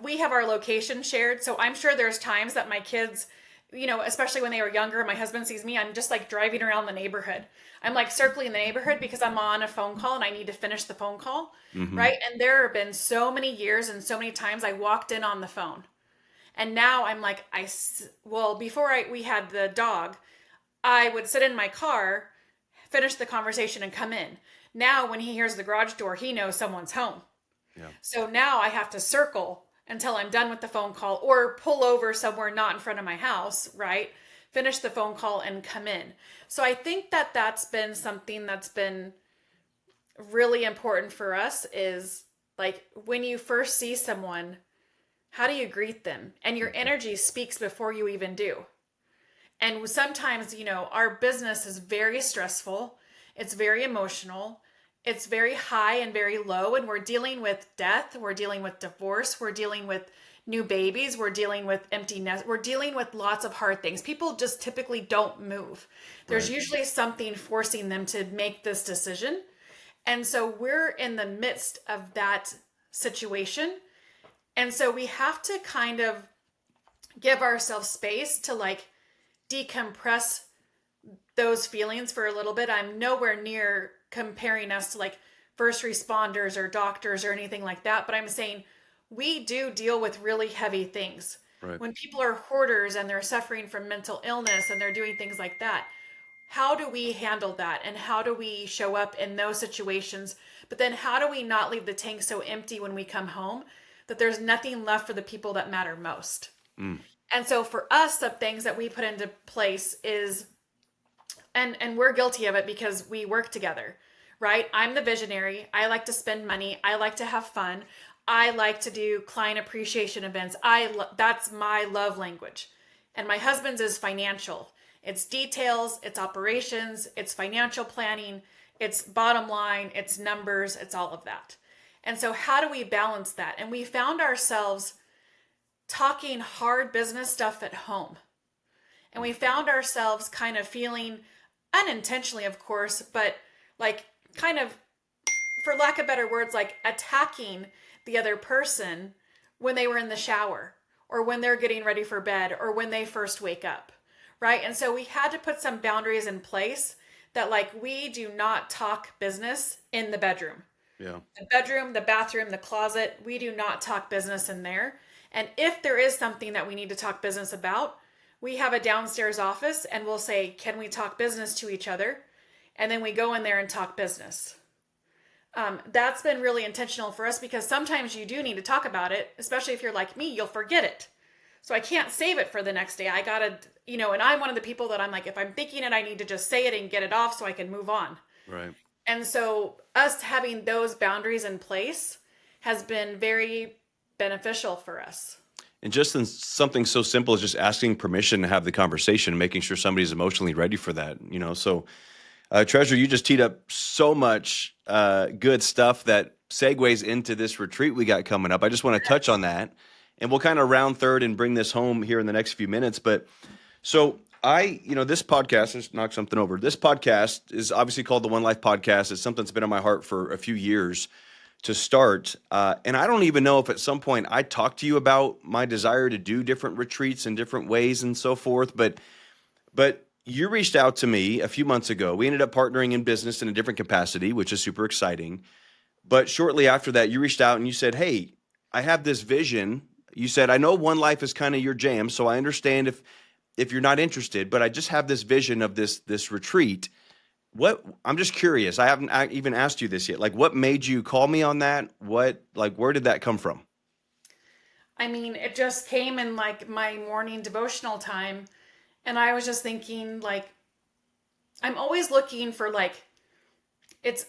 [SPEAKER 3] we have our location shared. So I'm sure there's times that my kids, especially when they were younger, my husband sees me, I'm just like driving around the neighborhood. I'm like circling the neighborhood because I'm on a phone call and I need to finish the phone call. Mm-hmm. Right. And there have been so many years and so many times I walked in on the phone. And now I'm like, before we had the dog, I would sit in my car, finish the conversation and come in. Now, when he hears the garage door, he knows someone's home. Yeah. So now I have to circle until I'm done with the phone call or pull over somewhere not in front of my house, right? Finish the phone call and come in. So I think that that's been something that's been really important for us is like when you first see someone, how do you greet them? And your energy speaks before you even do. And sometimes, our business is very stressful. It's very emotional. It's very high and very low. And we're dealing with death. We're dealing with divorce. We're dealing with new babies. We're dealing with emptiness. We're dealing with lots of hard things. People just typically don't move. There's usually something forcing them to make this decision. And so we're in the midst of that situation. And so we have to kind of give ourselves space to like decompress those feelings for a little bit. I'm nowhere near comparing us to like first responders or doctors or anything like that, but I'm saying we do deal with really heavy things. Right. When people are hoarders and they're suffering from mental illness and they're doing things like that, how do we handle that? And how do we show up in those situations? But then how do we not leave the tank so empty when we come home that there's nothing left for the people that matter most.
[SPEAKER 2] Mm.
[SPEAKER 3] And so for us, the things that we put into place is, and we're guilty of it because we work together, right? I'm the visionary. I like to spend money. I like to have fun. I like to do client appreciation events. That's my love language. And my husband's is financial. It's details, it's operations, it's financial planning, it's bottom line, it's numbers, it's all of that. And so how do we balance that? And we found ourselves talking hard business stuff at home. And we found ourselves kind of feeling unintentionally, of course, but like kind of, for lack of better words, like attacking the other person when they were in the shower or when they're getting ready for bed or when they first wake up, right? And so we had to put some boundaries in place that like we do not talk business in the bedroom.
[SPEAKER 2] Yeah.
[SPEAKER 3] The bedroom, the bathroom, the closet, we do not talk business in there. And if there is something that we need to talk business about, we have a downstairs office and we'll say, can we talk business to each other? And then we go in there and talk business. That's been really intentional for us because sometimes you do need to talk about it, especially if you're like me, you'll forget it. So I can't save it for the next day. I gotta, and I'm one of the people that I'm like, if I'm thinking it, I need to just say it and get it off so I can move on.
[SPEAKER 2] Right.
[SPEAKER 3] And so us having those boundaries in place has been very beneficial for us.
[SPEAKER 2] And just in something so simple as just asking permission to have the conversation, making sure somebody's emotionally ready for that, So, Treasure, you just teed up so much good stuff that segues into this retreat we got coming up. I just want to touch on that, and we'll kind of round third and bring this home here in the next few minutes. But so this podcast, let's knock something over. This podcast is obviously called the One Life Podcast. It's something that's been on my heart for a few years to start. And I don't even know if at some point I talked to you about my desire to do different retreats in different ways and so forth. But you reached out to me a few months ago. We ended up partnering in business in a different capacity, which is super exciting. But shortly after that, you reached out and you said, hey, I have this vision. You said, I know One Life is kind of your jam, so I understand if you're not interested, but I just have this vision of this retreat. I'm just curious. I haven't even asked you this yet. Like, what made you call me on that? Where did that come from?
[SPEAKER 3] I mean, it just came in like my morning devotional time. And I was just thinking like, I'm always looking for like,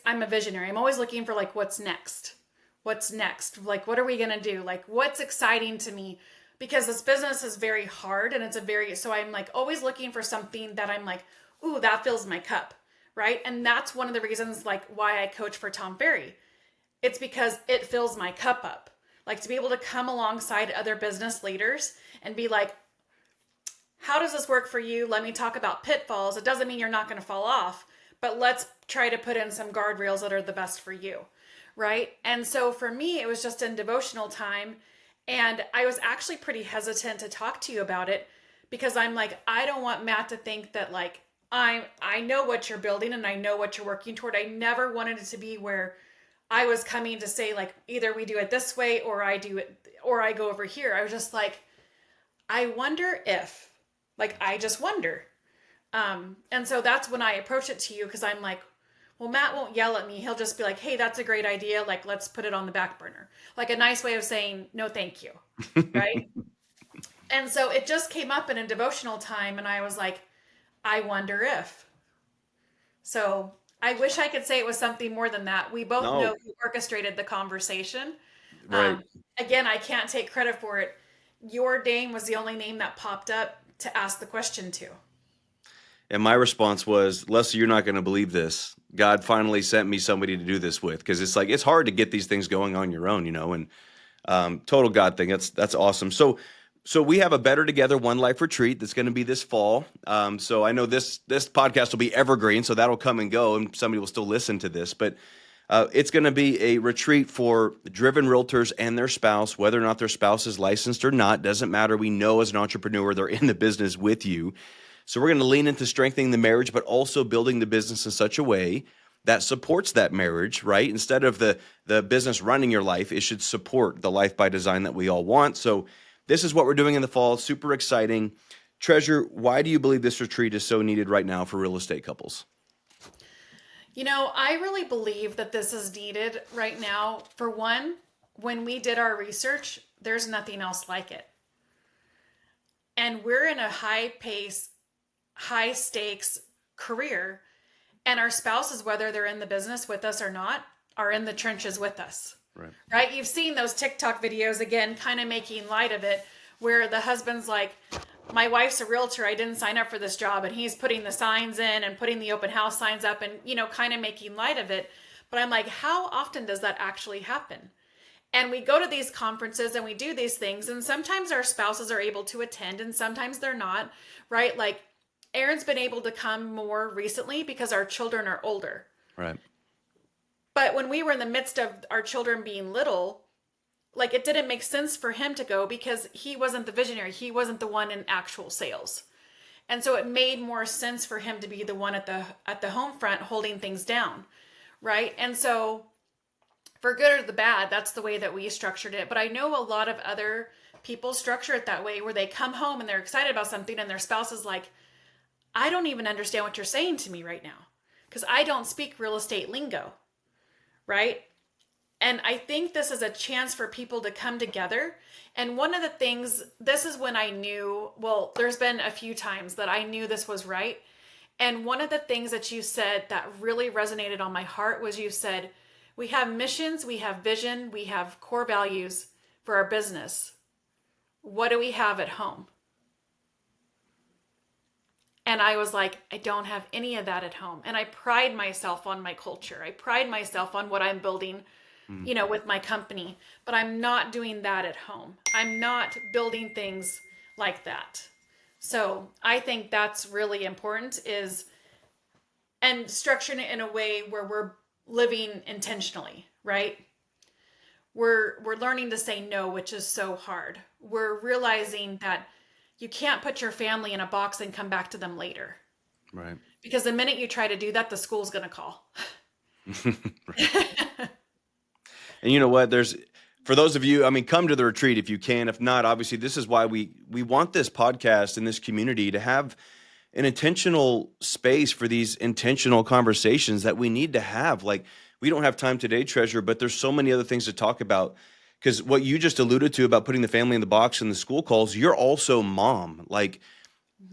[SPEAKER 3] I'm a visionary. I'm always looking for like, what's next? What's next? Like, what are we going to do? Like, what's exciting to me? Because this business is very hard and so I'm like always looking for something that I'm like, ooh, that fills my cup. Right. And that's one of the reasons like why I coach for Tom Ferry. It's because it fills my cup up. Like to be able to come alongside other business leaders and be like, how does this work for you? Let me talk about pitfalls. It doesn't mean you're not going to fall off, but let's try to put in some guardrails that are the best for you. Right. And so for me, it was just in devotional time. And I was actually pretty hesitant to talk to you about it because I'm like, I don't want Matt to think that like, I know what you're building and I know what you're working toward. I never wanted it to be where I was coming to say like, either we do it this way or I do it, or I go over here. I was just like, I wonder if, like, I just wonder. And so that's when I approach it to you. Cause I'm like, well, Matt won't yell at me. He'll just be like, hey, that's a great idea. Like, let's put it on the back burner. Like a nice way of saying, no, thank you. Right. And so it just came up in a devotional time. And I was like, I wonder if. So I wish I could say it was something more than that. We both know who orchestrated the conversation.
[SPEAKER 2] Right.
[SPEAKER 3] Again, I can't take credit for it. Your name was the only name that popped up to ask the question to.
[SPEAKER 2] And my response was, Leslie, you're not going to believe this. God finally sent me somebody to do this with, because it's like it's hard to get these things going on your own, and total God thing. That's awesome. So we have a Better Together One Life retreat that's going to be this fall. So I know this podcast will be evergreen, so that'll come and go, and somebody will still listen to this. But it's going to be a retreat for driven realtors and their spouse, whether or not their spouse is licensed or not, doesn't matter. We know as an entrepreneur, they're in the business with you. So we're going to lean into strengthening the marriage, but also building the business in such a way that supports that marriage, right? Instead of the business running your life, it should support the life by design that we all want. So this is what we're doing in the fall. Super exciting. Treasure, why do you believe this retreat is so needed right now for real estate couples?
[SPEAKER 3] I really believe that this is needed right now. For one, when we did our research, there's nothing else like it. And we're in a high pace, high stakes career, and our spouses, whether they're in the business with us or not, are in the trenches with us. Right? You've seen those TikTok videos, again, kind of making light of it, where the husband's like, my wife's a realtor, I didn't sign up for this job, and he's putting the signs in and putting the open house signs up and, kind of making light of it. But I'm like, how often does that actually happen? And we go to these conferences and we do these things, and sometimes our spouses are able to attend and sometimes they're not, right? Like Aaron's been able to come more recently because our children are older.
[SPEAKER 2] Right.
[SPEAKER 3] But when we were in the midst of our children being little, like it didn't make sense for him to go because he wasn't the visionary. He wasn't the one in actual sales. And so it made more sense for him to be the one at the home front holding things down, right? And so for good or the bad, that's the way that we structured it. But I know a lot of other people structure it that way, where they come home and they're excited about something and their spouse is like, I don't even understand what you're saying to me right now because I don't speak real estate lingo, right? And I think this is a chance for people to come together. And one of the things, this is when I knew, well, there's been a few times that I knew this was right. And one of the things that you said that really resonated on my heart was you said, we have missions, we have vision, we have core values for our business. What do we have at home? And I was like, I don't have any of that at home. And I pride myself on my culture. I pride myself on what I'm building, with my company, but I'm not doing that at home. I'm not building things like that. So I think that's really important and structuring it in a way where we're living intentionally, right? We're learning to say no, which is so hard. We're realizing that you can't put your family in a box and come back to them later.
[SPEAKER 2] Right.
[SPEAKER 3] Because the minute you try to do that, the school's going to call.
[SPEAKER 2] And you know what? For those of you, come to the retreat if you can. If not, obviously, this is why we want this podcast and this community to have an intentional space for these intentional conversations that we need to have. Like, we don't have time today, Treasure, but there's so many other things to talk about. Because what you just alluded to about putting the family in the box and the school calls, you're also mom. Like,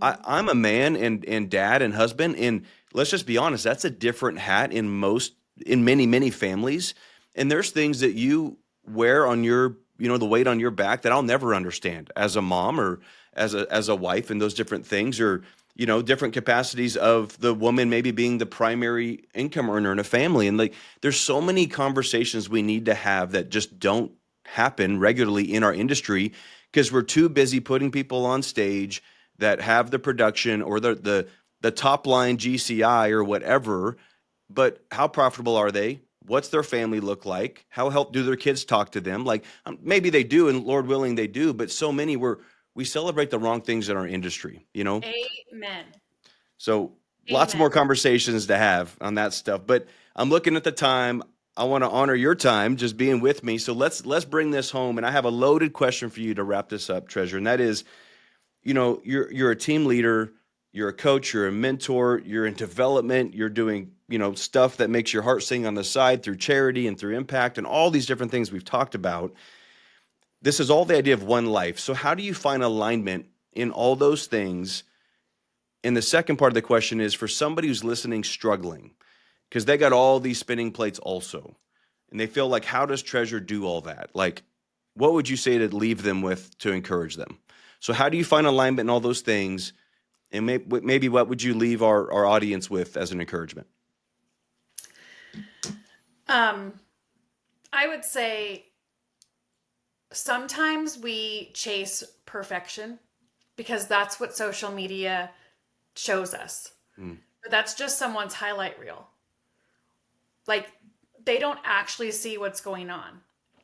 [SPEAKER 2] I'm a man and dad and husband, and let's just be honest, that's a different hat in many, many families. And there's things that you wear on your, the weight on your back that I'll never understand as a mom or as a wife, and those different things, or, different capacities of the woman maybe being the primary income earner in a family. And like, there's so many conversations we need to have that just don't happen regularly in our industry because we're too busy putting people on stage that have the production or the top line GCI or whatever. But how profitable are they? What's their family look like? How do their kids talk to them? Like, maybe they do, and Lord willing they do, but so many we celebrate the wrong things in our industry,
[SPEAKER 3] Amen.
[SPEAKER 2] So lots more conversations to have on that stuff. But I'm looking at the time. I want to honor your time just being with me. So let's bring this home. And I have a loaded question for you to wrap this up, Treasure. And that is, you're a team leader, you're a coach, you're a mentor, you're in development, you're doing, stuff that makes your heart sing on the side through charity and through impact and all these different things we've talked about. This is all the idea of one life. So how do you find alignment in all those things? And the second part of the question is for somebody who's listening, struggling, because they got all these spinning plates also. And they feel like, how does Treasure do all that? Like, what would you say to leave them with to encourage them? So how do you find alignment in all those things? And maybe what would you leave our audience with as an encouragement?
[SPEAKER 3] I would say sometimes we chase perfection because that's what social media shows us. But that's just someone's highlight reel. Like, they don't actually see what's going on,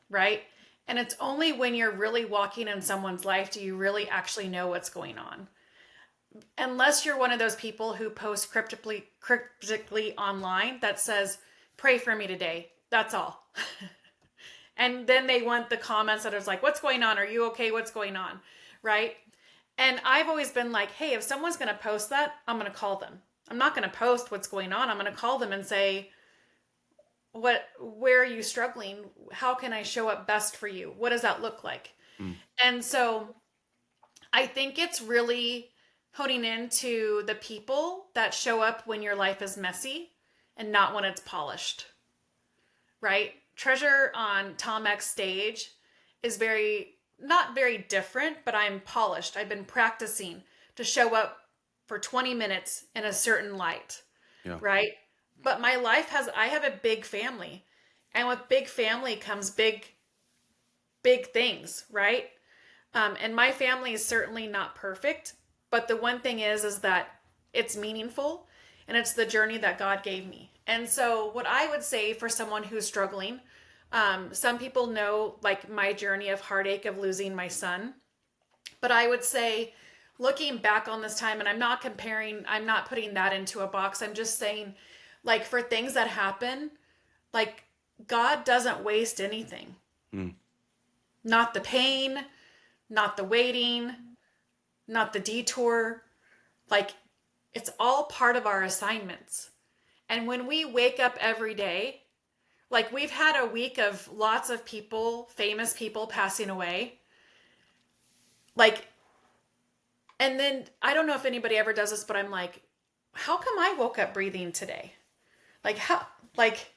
[SPEAKER 3] right? And it's only when you're really walking in someone's life do you really actually know what's going on. Unless you're one of those people who post cryptically online that says, pray for me today. That's all. And then they want the comments that is like, what's going on? Are you okay? What's going on? Right? And I've always been like, hey, if someone's going to post that, I'm going to call them. I'm not going to post what's going on. I'm going to call them and say, where are you struggling? How can I show up best for you? What does that look like?
[SPEAKER 2] Mm.
[SPEAKER 3] And so I think it's really honing into the people that show up when your life is messy and not when it's polished, right? Treasure on Tom X stage is not very different, but I'm polished. I've been practicing to show up for 20 minutes in a certain light,
[SPEAKER 2] Yeah.
[SPEAKER 3] right? But I have a big family. And with big family comes big things, right? And my family is certainly not perfect, but the one thing is that it's meaningful and it's the journey that God gave me. And so what I would say for someone who's struggling, some people know like my journey of heartache of losing my son, but I would say looking back on this time, and I'm not putting that into a box. I'm just saying like for things that happen, like God doesn't waste anything.
[SPEAKER 2] Mm.
[SPEAKER 3] Not the pain, not the waiting, not the detour. Like it's all part of our assignments. And when we wake up every day, like we've had a week of lots of people, famous people passing away. Like, and then I don't know if anybody ever does this, but I'm like, how come I woke up breathing today? Like how, like,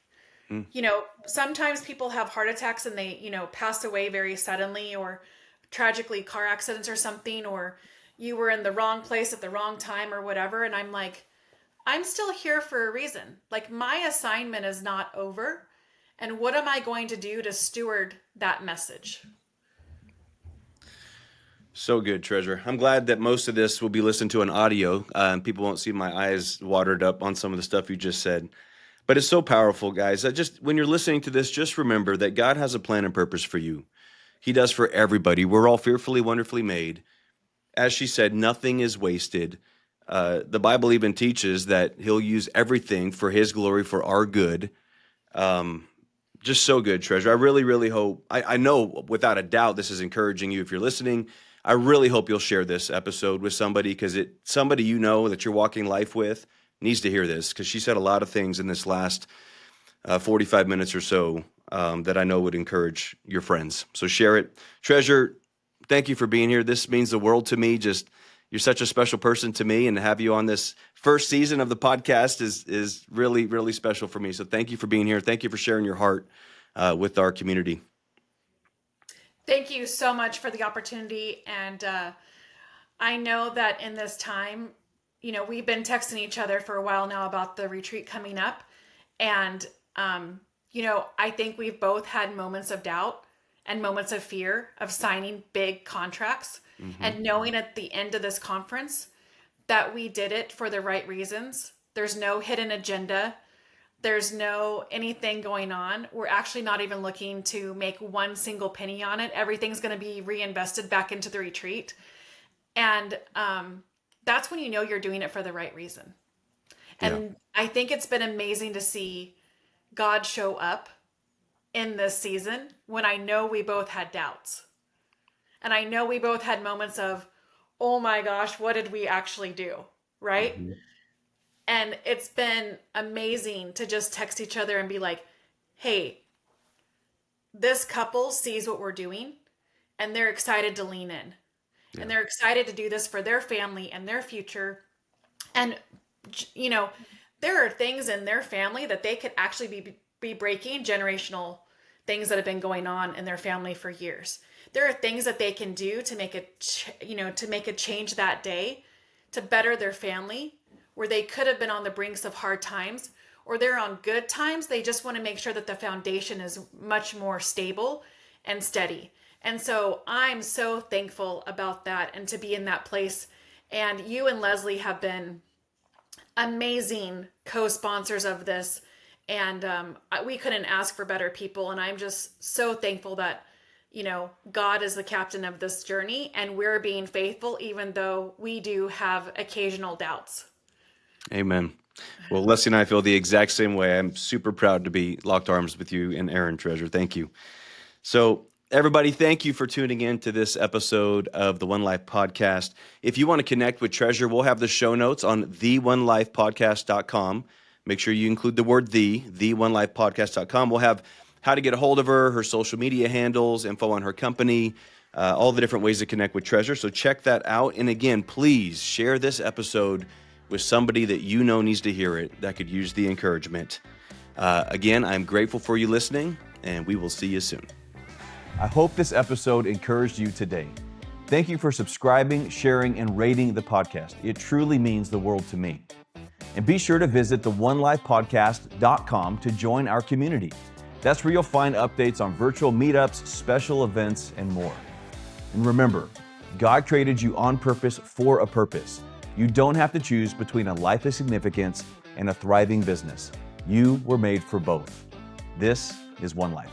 [SPEAKER 3] you know, sometimes people have heart attacks and they, you know, pass away very suddenly or tragically car accidents or something, or you were in the wrong place at the wrong time or whatever. And I'm like, I'm still here for a reason. Like my assignment is not over. And what am I going to do to steward that message?
[SPEAKER 2] So good, Treasure. I'm glad that most of this will be listened to on audio, and people won't see my eyes watered up on some of the stuff you just said. But it's so powerful, guys. When you're listening to this, just remember that God has a plan and purpose for you. He does for everybody. We're all fearfully, wonderfully made. As she said, nothing is wasted. The Bible even teaches that He'll use everything for His glory, for our good. Just so good, Treasure. I really, really hope, I know without a doubt this is encouraging you if you're listening. I really hope you'll share this episode with somebody, because somebody you know that you're walking life with needs to hear this, because she said a lot of things in this last 45 minutes or so that I know would encourage your friends. So share it. Treasure, thank you for being here. This means the world to me. You're such a special person to me, and to have you on this first season of the podcast is really, really special for me. So thank you for being here. Thank you for sharing your heart with our community.
[SPEAKER 3] Thank you so much for the opportunity. And I know that in this time, you know, we've been texting each other for a while now about the retreat coming up. And, you know, I think we've both had moments of doubt and moments of fear of signing big contracts, and knowing at the end of this conference that we did it for the right reasons. There's no hidden agenda. There's no anything going on. We're actually not even looking to make one single penny on it. Everything's going to be reinvested back into the retreat. And that's when you know you're doing it for the right reason. And I think it's been amazing to see God show up in this season when I know we both had doubts. And I know we both had moments of, oh my gosh, what did we actually do? Right? Mm-hmm. And it's been amazing to just text each other and be like, hey, this couple sees what we're doing and they're excited to lean in. Yeah. And they're excited to do this for their family and their future. And, you know, there are things in their family that they could actually be breaking, generational things that have been going on in their family for years. There are things that they can do to make a change that day to better their family, where they could have been on the brinks of hard times, or they're on good times. They just want to make sure that the foundation is much more stable and steady. And so I'm so thankful about that and to be in that place. And you and Leslie have been amazing co-sponsors of this. And we couldn't ask for better people. And I'm just so thankful that, you know, God is the captain of this journey and we're being faithful, even though we do have occasional doubts.
[SPEAKER 2] Amen. Well, Leslie and I feel the exact same way. I'm super proud to be locked arms with you and Aaron, Treasure. Thank you. So everybody, thank you for tuning in to this episode of the One Life Podcast. If you want to connect with Treasure, we'll have the show notes on theonelifepodcast.com. make sure you include the word theonelifepodcast.com. We'll have how to get a hold of her, her social media handles, info on her company, all the different ways to connect with Treasure. So check that out. And again, please share this episode with somebody that you know needs to hear it, that could use the encouragement. Again, I'm grateful for you listening, and we will see you soon.
[SPEAKER 1] I hope this episode encouraged you today. Thank you for subscribing, sharing, and rating the podcast. It truly means the world to me. And be sure to visit theonelifepodcast.com to join our community. That's where you'll find updates on virtual meetups, special events, and more. And remember, God created you on purpose for a purpose. You don't have to choose between a life of significance and a thriving business. You were made for both. This is One Life.